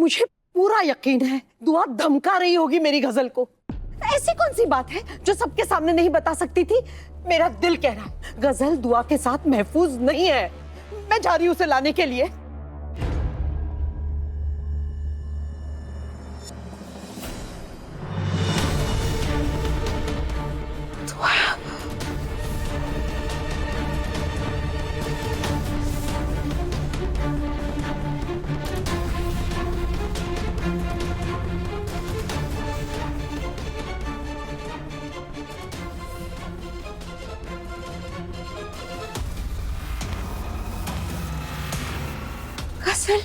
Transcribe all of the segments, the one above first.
मुझे पूरा यकीन है दुआ धमका रही होगी मेरी गजल को। ऐसी कौन सी बात है जो सबके सामने नहीं बता सकती थी? मेरा दिल कह रहा है गजल दुआ के साथ महफूज नहीं है। मैं जा रही हूं उसे लाने के लिए। गजल,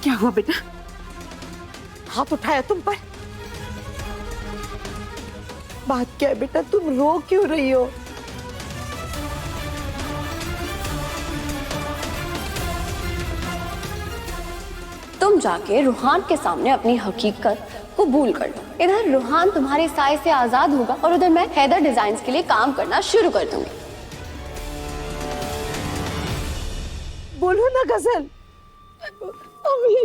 क्या हुआ बेटा? हाथ उठाया तुम पर? बात क्या है बेटा, तुम रो क्यों रही हो? तुम जाके रूहान के सामने अपनी हकीकत कबूल कर लो। इधर रूहान तुम्हारे साए से आजाद होगा और उधर मैं हैदर डिजाइन्स के लिए काम करना शुरू कर दूंगी। बोलो ना गजल। अम्मी,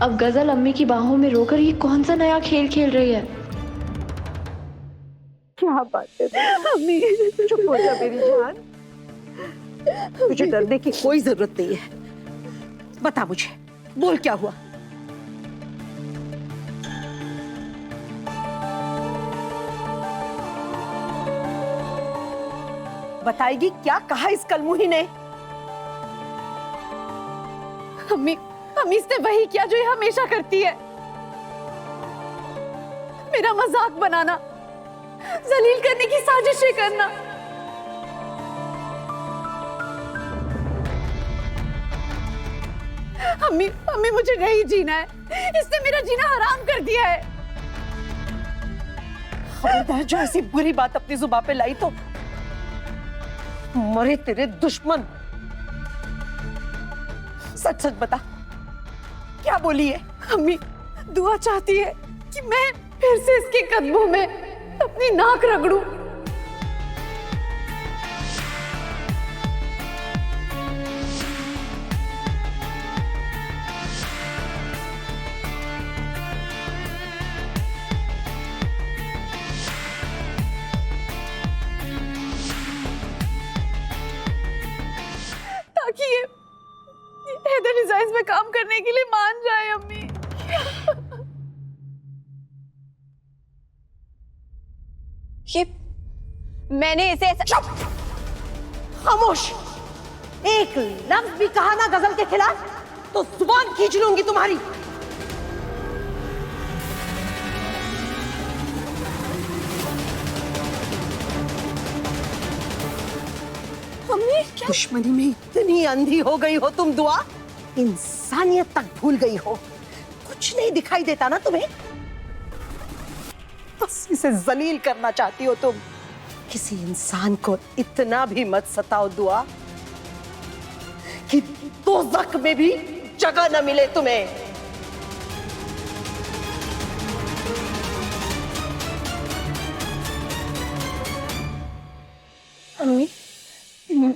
अब गजल अम्मी की बाहों में रोकर ये कौन सा नया खेल खेल रही है? क्या बात है अम्मी, चुप हो जा मेरी जान। मुझे डरने की कोई जरूरत नहीं है। बता मुझे, बोल क्या हुआ? बताएगी क्या कहा इस कलमुही ने? अम्मी, अम्मी इसने वही किया जो ये हमेशा करती है, मेरा मजाक बनाना, जलील करने की साजिशें करना। अम्मी, अम्मी मुझे नहीं जीना है, इसने मेरा जीना हराम कर दिया है। खबरदार जो ऐसी बुरी बात अपनी जुबान पे लाई तो मरे तेरे दुश्मन। सच सच बता, क्या बोली है? अम्मी दुआ चाहती है कि मैं फिर से इसके कदमों में अपनी नाक रगड़ूं। ताकि ये हैदर डिजाइन्स में काम करने के लिए मान जाए। अम्मी ये मैंने इसे ऐसा... चुप, खामोश। एक लफ्ज भी कहा ना गजल के खिलाफ तो जुबान खींच लूंगी तुम्हारी। अम्मी क्या? दुश्मनी में इतनी अंधी हो गई हो तुम दुआ, इंसानियत तक भूल गई हो। कुछ नहीं दिखाई देता ना तुम्हें? बस इसे जलील करना चाहती हो तुम। किसी इंसान को इतना भी मत सताओ दुआ कि दोज़ख में भी जगह न मिले तुम्हें। अम्मी,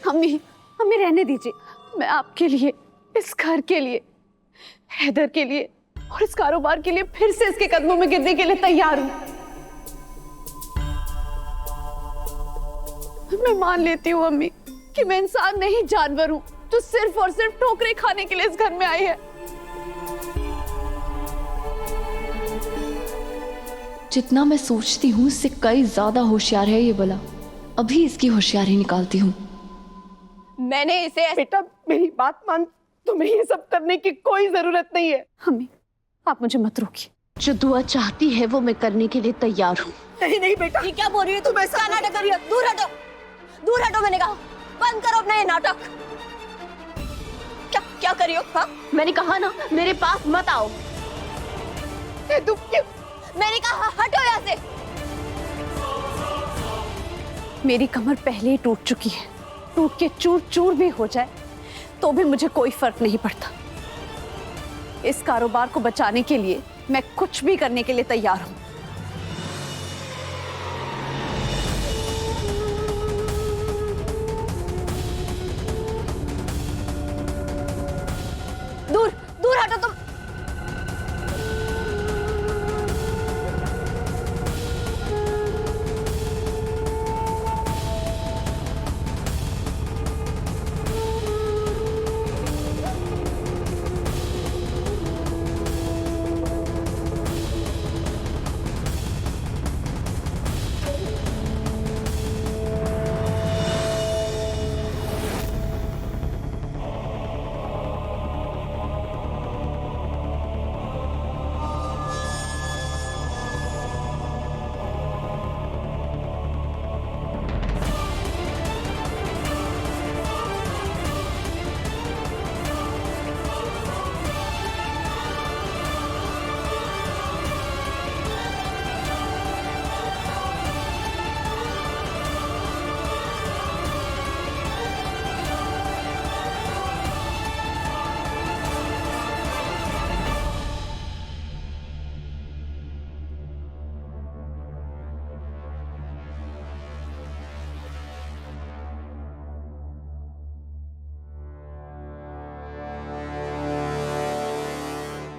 अम्मी, अम्मी रहने दीजिए। मैं आपके लिए, इस घर के लिए, हैदर के लिए और इस कारोबार के लिए फिर से इसके कदमों में गिरने के लिए तैयार हूं। मैं मान लेती हूँ अम्मी कि मैं इंसान नहीं जानवर हूँ जो सिर्फ और सिर्फ ठोकरें खाने के लिए इस घर में आई है। जितना मैं सोचती हूँ उससे कई ज्यादा होशियार है ये बला। अभी इसकी होशियारी निकालती हूँ। मैंने इसे... बेटा मेरी बात मान, तुम्हें ये सब करने की कोई जरूरत नहीं है। अम्मी आप मुझे मत रोकिए। जो दुआ चाहती है वो मैं करने के लिए तैयार हूँ। नहीं नहीं बेटा, ये क्या बोल रही है तुम? ऐसा नाटक कर रही हो? दूर हटो, दूर हटो, मैंने कहा। बंद करो अपना ये नाटक। क्या क्या कर रही हो? हाँ मैंने कहा ना मेरे पास मत आओ। तुम क्यों? मैंने कहा हटो यहाँ से। मेरी कमर पहले ही टूट चुकी है, टूट के चूर चूर भी हो जाए तो भी मुझे कोई फर्क नहीं पड़ता। इस कारोबार को बचाने के लिए मैं कुछ भी करने के लिए तैयार हूं। दूर दूर हटो तुम।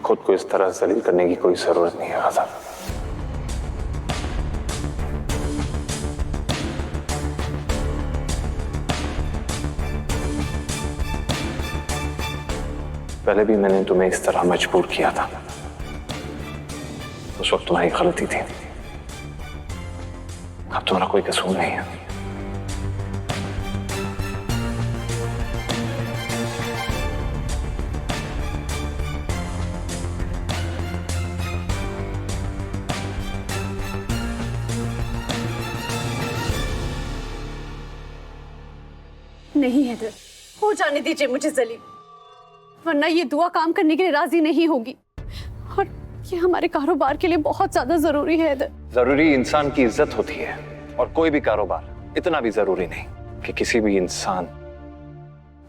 खुद को इस तरह जलील करने की कोई जरूरत नहीं है आजाद। पहले भी मैंने तुम्हें इस तरह मजबूर किया था, उस वक्त तुम्हारी गलती थी। अब तुम्हारा कोई कसूर नहीं है। नहीं हैदर, हो जाने दीजिए मुझे जलील, वरना ये दुआ काम करने के लिए राजी नहीं होगी और ये हमारे कारोबार के लिए बहुत ज्यादा जरूरी है हैदर। जरूरी इंसान की इज्जत होती है और कोई भी कारोबार इतना भी जरूरी नहीं कि किसी भी इंसान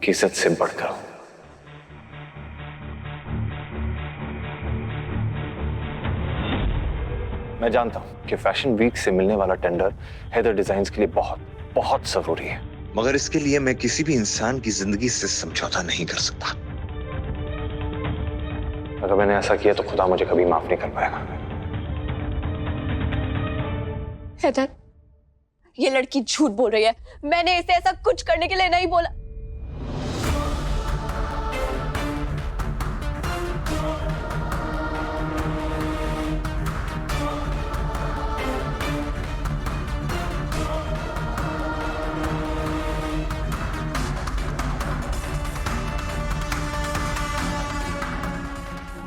की इज्जत से बढ़कर हो। मैं जानता हूं कि फैशन वीक से मिलने वाला टेंडर हैदर डिजाइन्स के लिए बहुत बहुत जरूरी है, मगर इसके लिए मैं किसी भी इंसान की जिंदगी से समझौता नहीं कर सकता। अगर मैंने ऐसा किया तो खुदा मुझे कभी माफ नहीं कर पाएगा। हैदर, ये लड़की झूठ बोल रही है। मैंने इसे ऐसा कुछ करने के लिए नहीं बोला।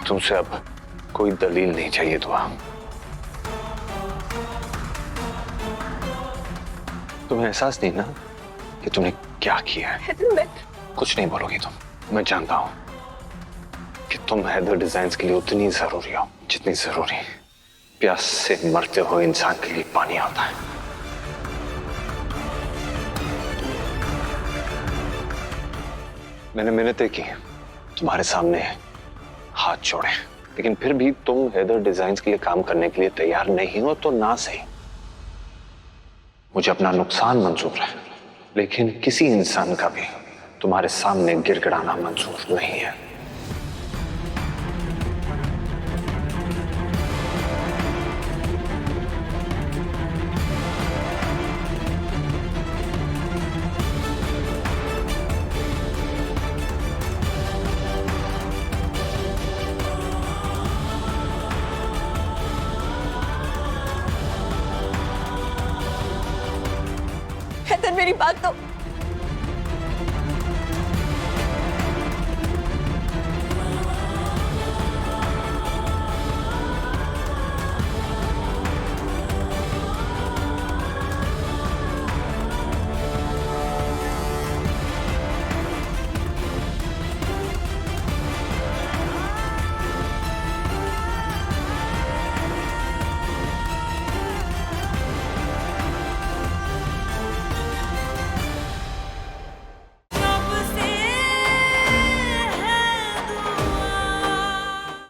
तुमसे अब कोई दलील नहीं चाहिए दुआ। तुम्हें एहसास नहीं ना कि तुमने क्या किया है? कुछ नहीं बोलोगी तुम। मैं जानता हूं कि तुम हैदर डिजाइन्स के लिए उतनी जरूरी हो जितनी जरूरी प्यास से मरते हुए इंसान के लिए पानी आता है। मैंने मिन्नतें की तुम्हारे सामने, हाथ जोड़े, लेकिन फिर भी तुम हैदर डिजाइन्स के लिए काम करने के लिए तैयार नहीं हो तो ना सही। मुझे अपना नुकसान मंजूर है, लेकिन किसी इंसान का भी तुम्हारे सामने गिड़गिड़ाना मंजूर नहीं है। हैदर, मेरी बात तो